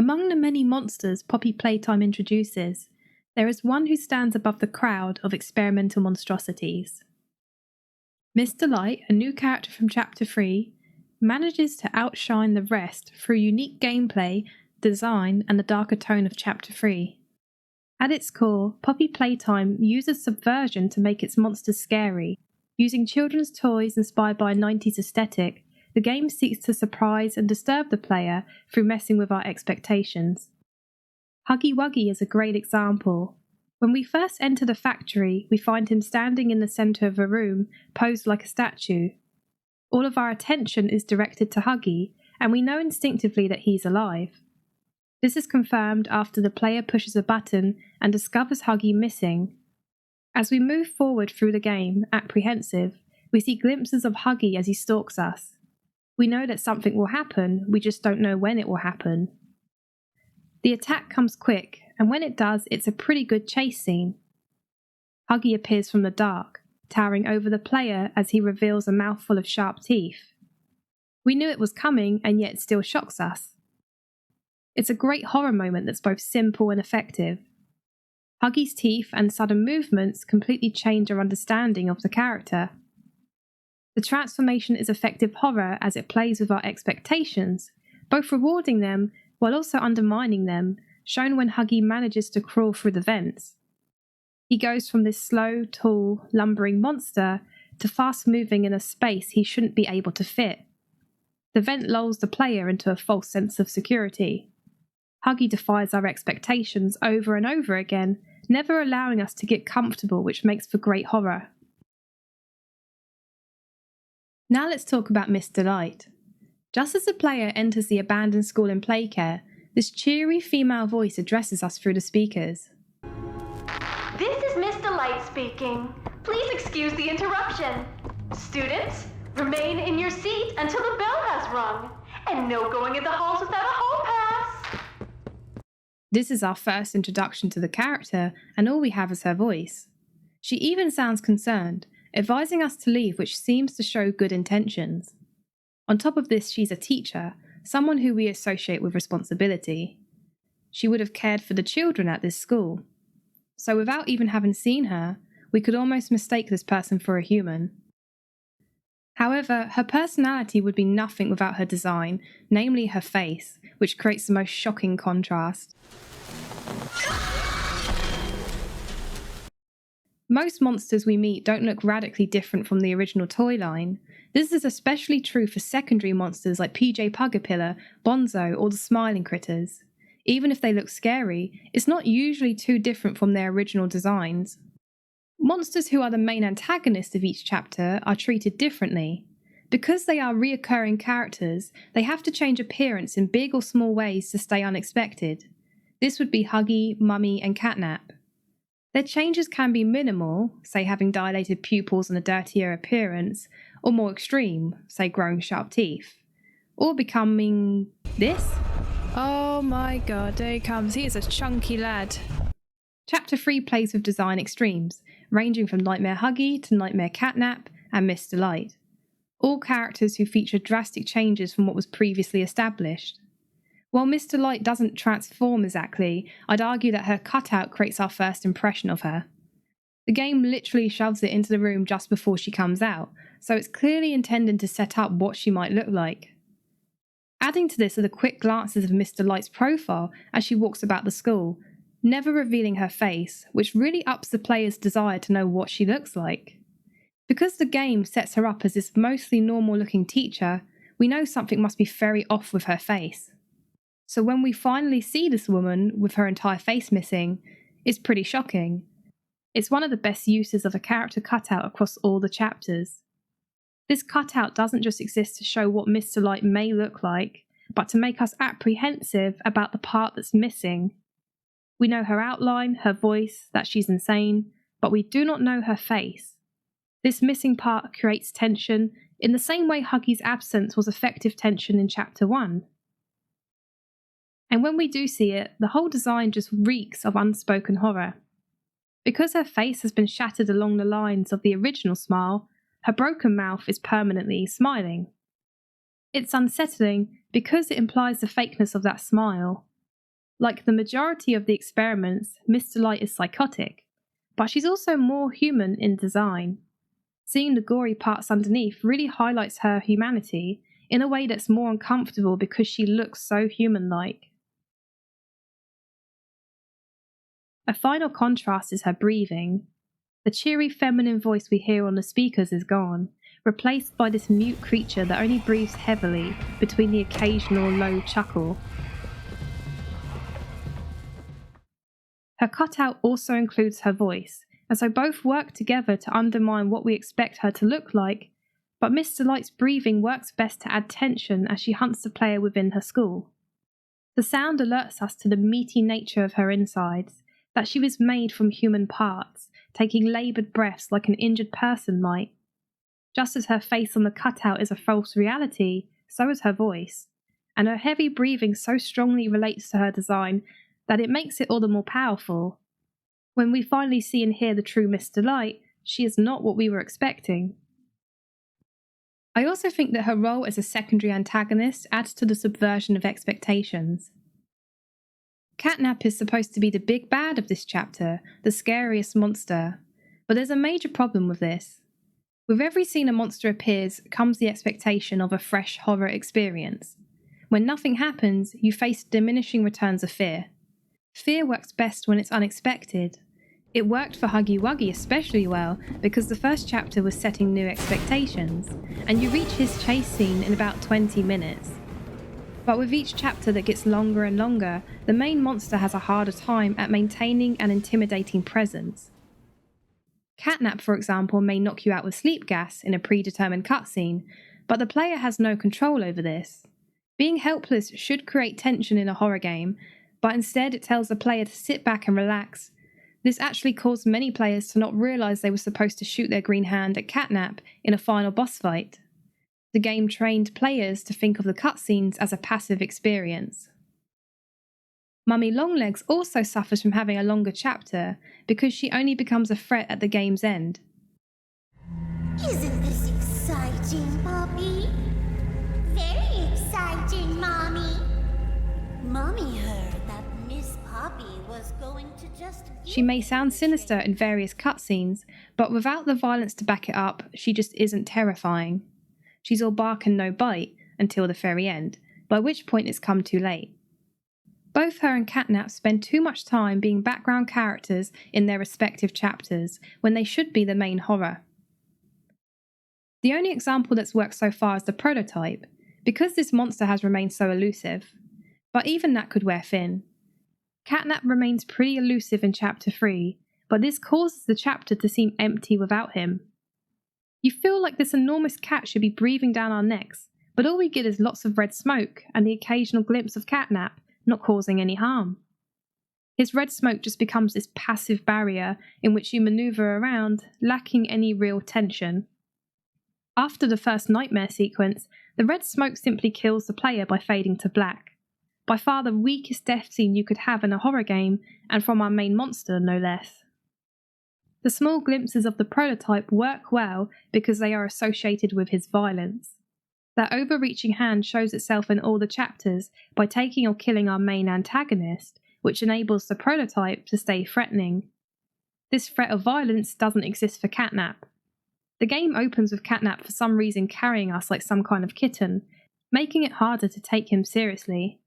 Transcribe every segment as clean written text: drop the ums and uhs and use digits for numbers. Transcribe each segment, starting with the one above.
Among the many monsters Poppy Playtime introduces, there is one who stands above the crowd of experimental monstrosities. Mr. Light, a new character from Chapter 3, manages to outshine the rest through unique gameplay, design, and the darker tone of Chapter 3. At its core, Poppy Playtime uses subversion to make its monsters scary. Using children's toys inspired by a 90s aesthetic, the game seeks to surprise and disturb the player through messing with our expectations. Huggy Wuggy is a great example. When we first enter the factory, we find him standing in the centre of a room, posed like a statue. All of our attention is directed to Huggy, and we know instinctively that he's alive. This is confirmed after the player pushes a button and discovers Huggy missing. As we move forward through the game, apprehensive, we see glimpses of Huggy as he stalks us. We know that something will happen, we just don't know when it will happen. The attack comes quick, and when it does, it's a pretty good chase scene. Huggy appears from the dark, towering over the player as he reveals a mouthful of sharp teeth. We knew it was coming, and yet it still shocks us. It's a great horror moment that's both simple and effective. Huggy's teeth and sudden movements completely change our understanding of the character. The transformation is effective horror as it plays with our expectations, both rewarding them while also undermining them, shown when Huggy manages to crawl through the vents. He goes from this slow, tall, lumbering monster to fast-moving in a space he shouldn't be able to fit. The vent lulls the player into a false sense of security. Huggy defies our expectations over and over again, never allowing us to get comfortable, which makes for great horror. Now let's talk about Mr. Light. Just as the player enters the abandoned school in Playcare, this cheery female voice addresses us through the speakers. This is Mr. Light speaking. Please excuse the interruption. Students, remain in your seat until the bell has rung, and no going in the halls without a hall pass. This is our first introduction to the character, and all we have is her voice. She even sounds concerned, advising us to leave, which seems to show good intentions. On top of this, she's a teacher, someone who we associate with responsibility. She would have cared for the children at this school. So without even having seen her, we could almost mistake this person for a human. However, her personality would be nothing without her design, namely her face, which creates the most shocking contrast. Most monsters we meet don't look radically different from the original toy line. This is especially true for secondary monsters like PJ Pugapilla, Bonzo, or the Smiling Critters. Even if they look scary, it's not usually too different from their original designs. Monsters who are the main antagonist of each chapter are treated differently. Because they are reoccurring characters, they have to change appearance in big or small ways to stay unexpected. This would be Huggy, Mummy, and Catnap. Their changes can be minimal, say having dilated pupils and a dirtier appearance, or more extreme, say growing sharp teeth, or becoming this. Oh my god, there he comes, he is a chunky lad. Chapter 3 plays with design extremes, ranging from Nightmare Huggy to Nightmare Catnap and Mr. Light. All characters who feature drastic changes from what was previously established. While Mr. Light doesn't transform exactly, I'd argue that her cutout creates our first impression of her. The game literally shoves it into the room just before she comes out, so it's clearly intended to set up what she might look like. Adding to this are the quick glances of Mr. Light's profile as she walks about the school, never revealing her face, which really ups the player's desire to know what she looks like. Because the game sets her up as this mostly normal-looking teacher, we know something must be very off with her face. So when we finally see this woman with her entire face missing, it's pretty shocking. It's one of the best uses of a character cutout across all the chapters. This cutout doesn't just exist to show what Mr. Light may look like, but to make us apprehensive about the part that's missing. We know her outline, her voice, that she's insane, but we do not know her face. This missing part creates tension in the same way Huggy's absence was effective tension in Chapter 1. And when we do see it, the whole design just reeks of unspoken horror. Because her face has been shattered along the lines of the original smile, her broken mouth is permanently smiling. It's unsettling because it implies the fakeness of that smile. Like the majority of the experiments, Mr. Light is psychotic, but she's also more human in design. Seeing the gory parts underneath really highlights her humanity in a way that's more uncomfortable because she looks so human-like. A final contrast is her breathing. The cheery feminine voice we hear on the speakers is gone, replaced by this mute creature that only breathes heavily between the occasional low chuckle. Her cutout also includes her voice, and so both work together to undermine what we expect her to look like, but Mr. Light's breathing works best to add tension as she hunts the player within her skull. The sound alerts us to the meaty nature of her insides, that she was made from human parts, taking laboured breaths like an injured person might. Just as her face on the cutout is a false reality, so is her voice, and her heavy breathing so strongly relates to her design that it makes it all the more powerful. When we finally see and hear the true Mr. Light, she is not what we were expecting. I also think that her role as a secondary antagonist adds to the subversion of expectations. Catnap is supposed to be the big bad of this chapter, the scariest monster, but there's a major problem with this. With every scene a monster appears comes the expectation of a fresh horror experience. When nothing happens, you face diminishing returns of fear. Fear works best when it's unexpected. It worked for Huggy Wuggy especially well because the first chapter was setting new expectations, and you reach his chase scene in about 20 minutes. But with each chapter that gets longer and longer, the main monster has a harder time at maintaining an intimidating presence. Catnap, for example, may knock you out with sleep gas in a predetermined cutscene, but the player has no control over this. Being helpless should create tension in a horror game, but instead it tells the player to sit back and relax. This actually caused many players to not realise they were supposed to shoot their green hand at Catnap in a final boss fight. The game trained players to think of the cutscenes as a passive experience. Mummy Longlegs also suffers from having a longer chapter because she only becomes a threat at the game's end. Isn't this exciting, Poppy? Very exciting, Mommy. Mommy heard that Miss Poppy was going to just... She may sound sinister in various cutscenes, but without the violence to back it up, she just isn't terrifying. She's all bark and no bite until the very end, by which point it's come too late. Both her and Catnap spend too much time being background characters in their respective chapters when they should be the main horror. The only example that's worked so far is the prototype, because this monster has remained so elusive, but even that could wear thin. Catnap remains pretty elusive in chapter 3, but this causes the chapter to seem empty without him. You feel like this enormous cat should be breathing down our necks, but all we get is lots of red smoke and the occasional glimpse of Catnap, not causing any harm. His red smoke just becomes this passive barrier in which you maneuver around, lacking any real tension. After the first nightmare sequence, the red smoke simply kills the player by fading to black. By far the weakest death scene you could have in a horror game, and from our main monster, no less. The small glimpses of the prototype work well because they are associated with his violence. That overreaching hand shows itself in all the chapters by taking or killing our main antagonist, which enables the prototype to stay threatening. This threat of violence doesn't exist for Catnap. The game opens with Catnap for some reason carrying us like some kind of kitten, making it harder to take him seriously.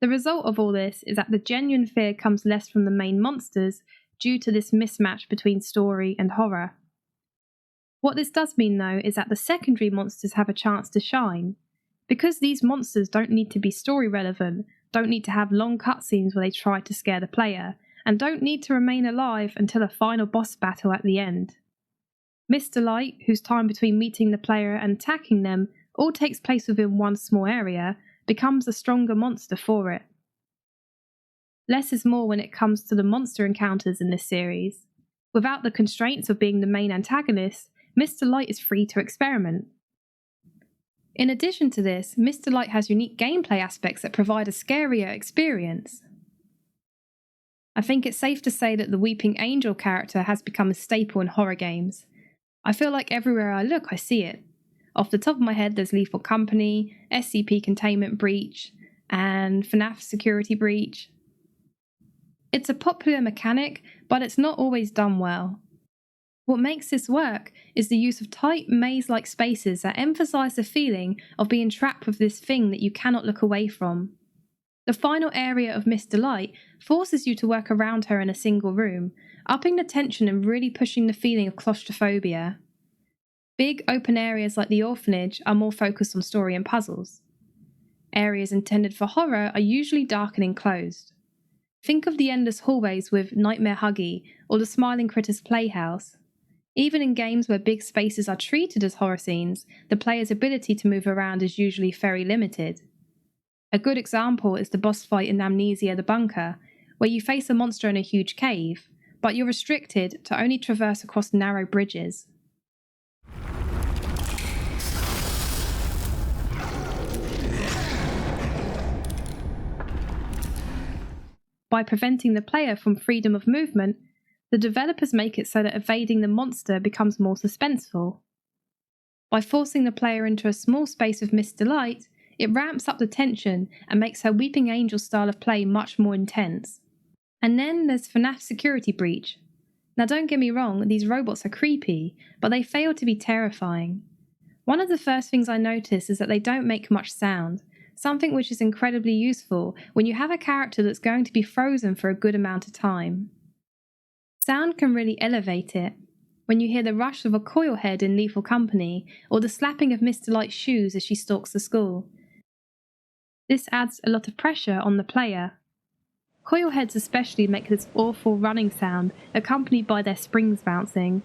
The result of all this is that the genuine fear comes less from the main monsters due to this mismatch between story and horror. What this does mean, though, is that the secondary monsters have a chance to shine. Because these monsters don't need to be story relevant, don't need to have long cutscenes where they try to scare the player, and don't need to remain alive until a final boss battle at the end. Mr. Light, whose time between meeting the player and attacking them all takes place within one small area, becomes a stronger monster for it. Less is more when it comes to the monster encounters in this series. Without the constraints of being the main antagonist, Mr. Light is free to experiment. In addition to this, Mr. Light has unique gameplay aspects that provide a scarier experience. I think it's safe to say that the Weeping Angel character has become a staple in horror games. I feel like everywhere I look I see it. Off the top of my head there's Lethal Company, SCP Containment Breach, and FNAF Security Breach. It's a popular mechanic, but it's not always done well. What makes this work is the use of tight maze-like spaces that emphasize the feeling of being trapped with this thing that you cannot look away from. The final area of Miss Delight forces you to work around her in a single room, upping the tension and really pushing the feeling of claustrophobia. Big open areas like the orphanage are more focused on story and puzzles. Areas intended for horror are usually dark and enclosed. Think of the endless hallways with Nightmare Huggy or the Smiling Critters Playhouse. Even in games where big spaces are treated as horror scenes, the player's ability to move around is usually very limited. A good example is the boss fight in Amnesia the Bunker, where you face a monster in a huge cave, but you're restricted to only traverse across narrow bridges. By preventing the player from freedom of movement, the developers make it so that evading the monster becomes more suspenseful. By forcing the player into a small space with Miss Delight, it ramps up the tension and makes her Weeping Angel style of play much more intense. And then there's FNAF Security Breach. Now don't get me wrong, these robots are creepy, but they fail to be terrifying. One of the first things I notice is that they don't make much sound, something which is incredibly useful when you have a character that's going to be frozen for a good amount of time. Sound can really elevate it. When you hear the rush of a coil head in Lethal Company, or the slapping of Miss Delight's shoes as she stalks the school. This adds a lot of pressure on the player. Coil heads especially make this awful running sound, accompanied by their springs bouncing.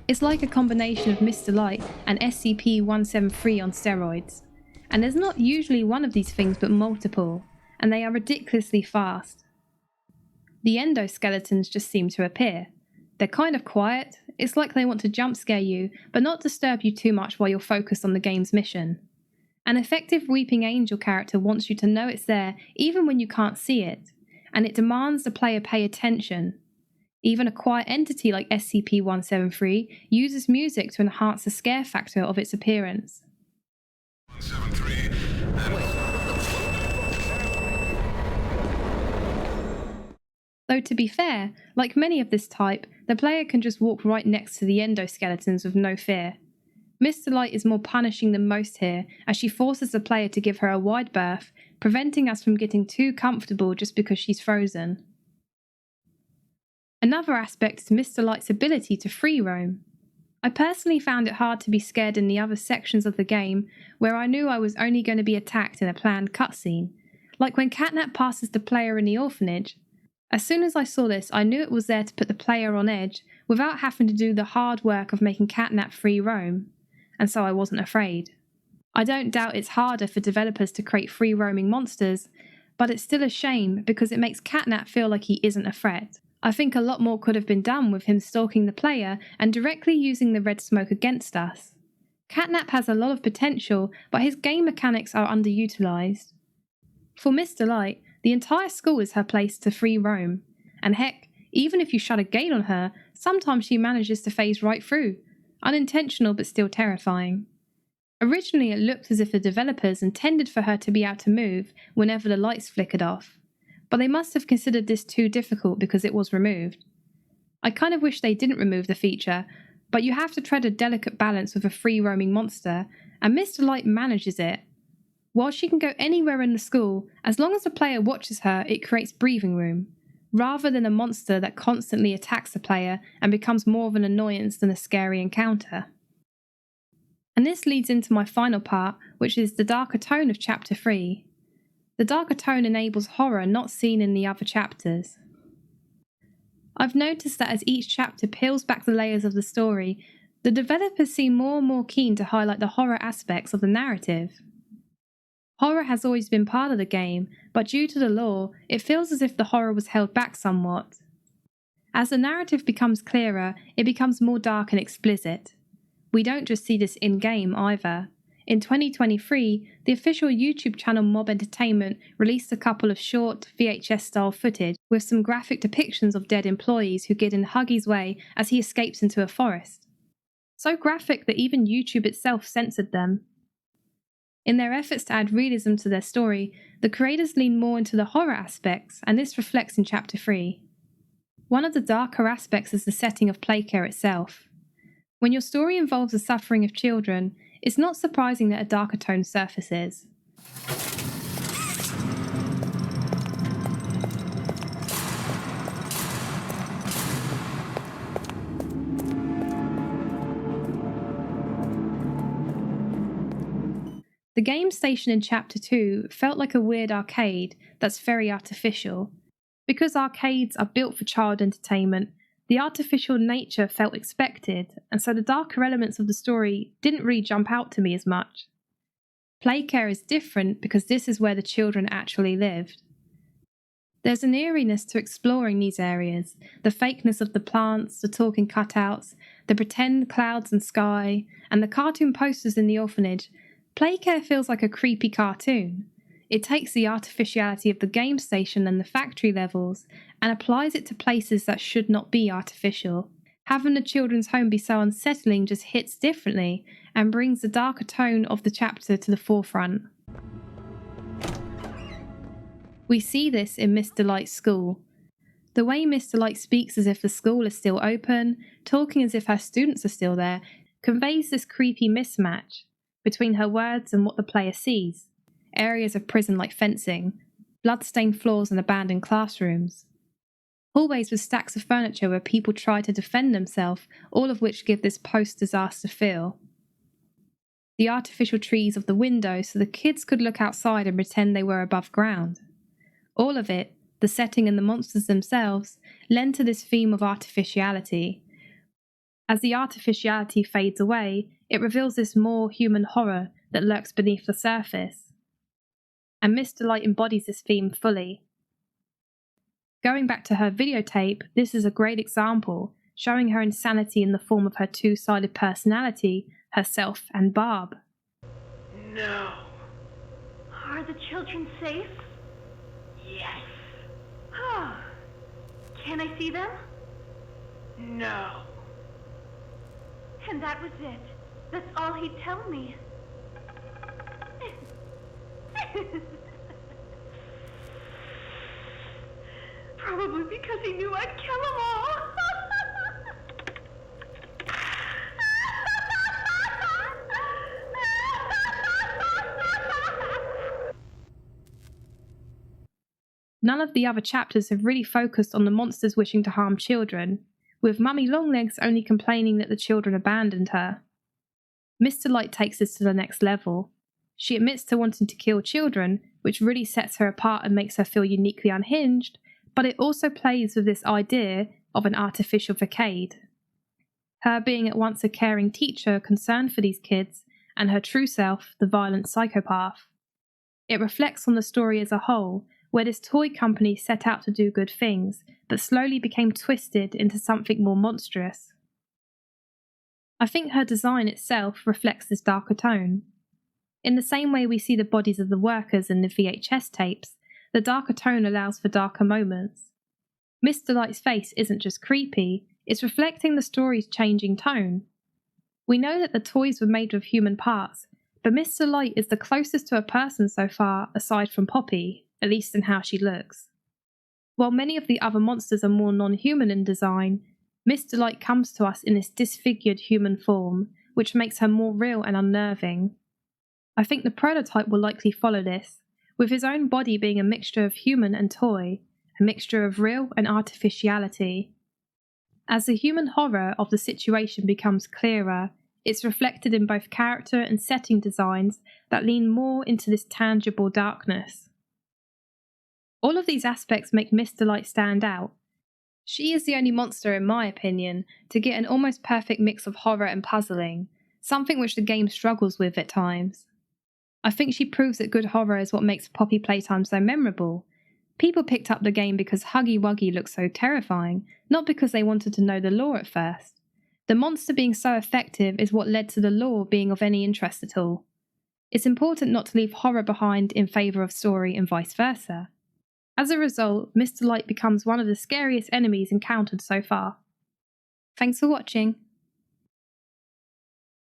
It's like a combination of Miss Delight and SCP-173 on steroids. And there's not usually one of these things but multiple, and they are ridiculously fast. The endoskeletons just seem to appear. They're kind of quiet, it's like they want to jump scare you, but not disturb you too much while you're focused on the game's mission. An effective Weeping Angel character wants you to know it's there even when you can't see it, and it demands the player pay attention. Even a quiet entity like SCP-173 uses music to enhance the scare factor of its appearance. 173. Though to be fair, like many of this type, the player can just walk right next to the endoskeletons with no fear. Miss Delight is more punishing than most here, as she forces the player to give her a wide berth, preventing us from getting too comfortable just because she's frozen. Another aspect is Miss Delight's ability to free roam. I personally found it hard to be scared in the other sections of the game, where I knew I was only going to be attacked in a planned cutscene, like when Catnap passes the player in the orphanage. As soon as I saw this, I knew it was there to put the player on edge without having to do the hard work of making Catnap free roam, and so I wasn't afraid. I don't doubt it's harder for developers to create free roaming monsters, but it's still a shame because it makes Catnap feel like he isn't a threat. I think a lot more could have been done with him stalking the player and directly using the red smoke against us. Catnap has a lot of potential, but his game mechanics are underutilized. For Miss Delight, the entire school is her place to free roam, and heck, even if you shut a gate on her, sometimes she manages to phase right through. Unintentional but still terrifying. Originally it looked as if the developers intended for her to be able to move whenever the lights flickered off, but they must have considered this too difficult because it was removed. I kind of wish they didn't remove the feature, but you have to tread a delicate balance with a free roaming monster, and Miss Delight manages it. While she can go anywhere in the school, as long as the player watches her, it creates breathing room, rather than a monster that constantly attacks the player and becomes more of an annoyance than a scary encounter. And this leads into my final part, which is the darker tone of Chapter 3. The darker tone enables horror not seen in the other chapters. I've noticed that as each chapter peels back the layers of the story, the developers seem more and more keen to highlight the horror aspects of the narrative. Horror has always been part of the game, but due to the lore, it feels as if the horror was held back somewhat. As the narrative becomes clearer, it becomes more dark and explicit. We don't just see this in-game either. In 2023, the official YouTube channel Mob Entertainment released a couple of short, VHS-style footage with some graphic depictions of dead employees who get in Huggy's way as he escapes into a forest. So graphic that even YouTube itself censored them. In their efforts to add realism to their story, the creators lean more into the horror aspects, and this reflects in Chapter 3. One of the darker aspects is the setting of Playcare itself. When your story involves the suffering of children, it's not surprising that a darker tone surfaces. The game station in Chapter 2 felt like a weird arcade that's very artificial. Because arcades are built for child entertainment, the artificial nature felt expected, and so the darker elements of the story didn't really jump out to me as much. Playcare is different because this is where the children actually lived. There's an eeriness to exploring these areas, the fakeness of the plants, the talking cutouts, the pretend clouds and sky, and the cartoon posters in the orphanage. Playcare feels like a creepy cartoon. It takes the artificiality of the game station and the factory levels and applies it to places that should not be artificial. Having the children's home be so unsettling just hits differently and brings the darker tone of the chapter to the forefront. We see this in Miss Delight's school. The way Miss Delight speaks as if the school is still open, talking as if her students are still there, conveys this creepy mismatch between her words and what the player sees. Areas of prison like fencing, blood-stained floors and abandoned classrooms. Hallways with stacks of furniture where people try to defend themselves, all of which give this post-disaster feel. The artificial trees of the windows so the kids could look outside and pretend they were above ground. All of it, the setting and the monsters themselves, lend to this theme of artificiality. As the artificiality fades away, it reveals this more human horror that lurks beneath the surface. And Miss Delight embodies this theme fully. Going back to her videotape, this is a great example, showing her insanity in the form of her two-sided personality, herself and Barb. No. Are the children safe? Yes. Can I see them? No. And that was it. That's all he'd tell me. Probably because he knew I'd kill them all. None of the other chapters have really focused on the monsters wishing to harm children, with Mummy Longlegs only complaining that the children abandoned her. Miss Delight takes this to the next level. She admits to wanting to kill children, which really sets her apart and makes her feel uniquely unhinged, but it also plays with this idea of an artificial facade. Her being at once a caring teacher concerned for these kids, and her true self, the violent psychopath. It reflects on the story as a whole, where this toy company set out to do good things, but slowly became twisted into something more monstrous. I think her design itself reflects this darker tone. In the same way we see the bodies of the workers in the VHS tapes, the darker tone allows for darker moments. Miss Delight's face isn't just creepy, it's reflecting the story's changing tone. We know that the toys were made with human parts, but Miss Delight is the closest to a person so far aside from Poppy, at least in how she looks. While many of the other monsters are more non-human in design, Miss Delight comes to us in this disfigured human form, which makes her more real and unnerving. I think the prototype will likely follow this, with his own body being a mixture of human and toy, a mixture of real and artificiality. As the human horror of the situation becomes clearer, it's reflected in both character and setting designs that lean more into this tangible darkness. All of these aspects make Miss Delight stand out. She is the only monster, in my opinion, to get an almost perfect mix of horror and puzzling, something which the game struggles with at times. I think she proves that good horror is what makes Poppy Playtime so memorable. People picked up the game because Huggy Wuggy looked so terrifying, not because they wanted to know the lore at first. The monster being so effective is what led to the lore being of any interest at all. It's important not to leave horror behind in favour of story and vice versa. As a result, Mr. Light becomes one of the scariest enemies encountered so far. Thanks for watching.